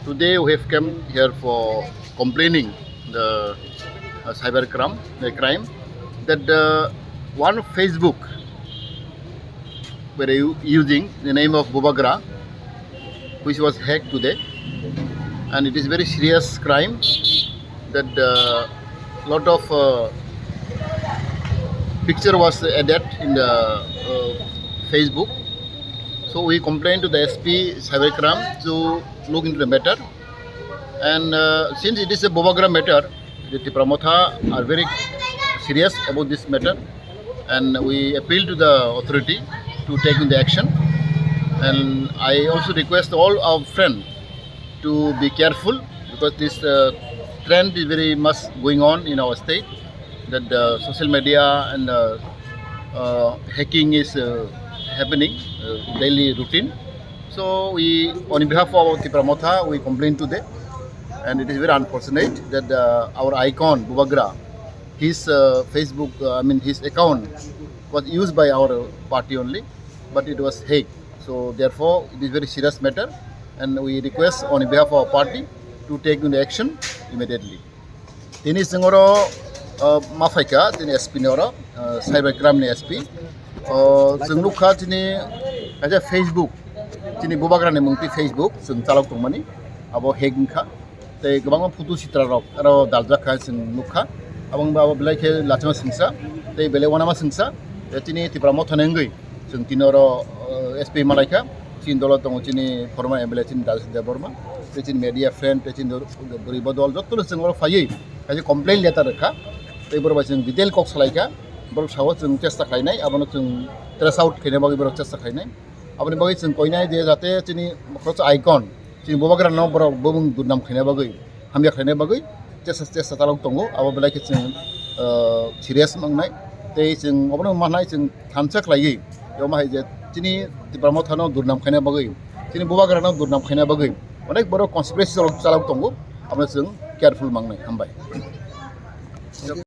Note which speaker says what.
Speaker 1: Today we have come here for complaining the cyber crime, that one Facebook were using the name of Bubagra, which was hacked today, and it is very serious crime that lot of picture was added in the Facebook. So we complained to the SP cybercrime to look into the matter, and since it is a Bubagra matter, the Tipra Motha are very serious about this matter, and we appeal to the authority to take into action. And I also request all our friends to be careful, because this trend is very much going on in our state, that the social media and hacking is happening daily routine. So we, on behalf of our Tipra Motha, we complain today, and it is very unfortunate that our icon Bubagra, his Facebook, his account was used by our party only, but it was hacked. So therefore, it is very serious matter, and we request on behalf of our party to take into action immediately. Tini sengoro Malaikha, tini SP noro cybercrime ni SP. Senglukha tini aja Facebook, tini Bubagra ni mungti Facebook, seng calok tungmani, abo hackingkha. Te gabang photo citra rok, aro daljaka senglukha. Abang abo Malaikha lachama sengsa, te bele wana ma sengsa. Tini Tipra Motha nenggui, seng tinoro SP Malaikha, chin dolot tong chini former MLA chin Dalsin Deborma, chin media friend, chin Boribodol, jotul sengoro fayi, kaje complain letter rekha, te borba seng detail kok salaika, borok sawat seng chesta khainai, abono seng trace out khainai bagi borok chesta khainai, aboni bagi seng koinai je jate chini kroch icon, chini Bubagra no borok bobung durnam khainai bagi, hamya khainai bagi, chesta talok tongo, abo Malaikha seng serious mangnai, te seng abono manai seng thamsak lagi, yo mahai je chini Tipra Motha no durnam khaina bagai, chini Bubagra no durnam khaina bagai, onek boro conspiracy chalok tongo, amna seng careful mangnai hambai.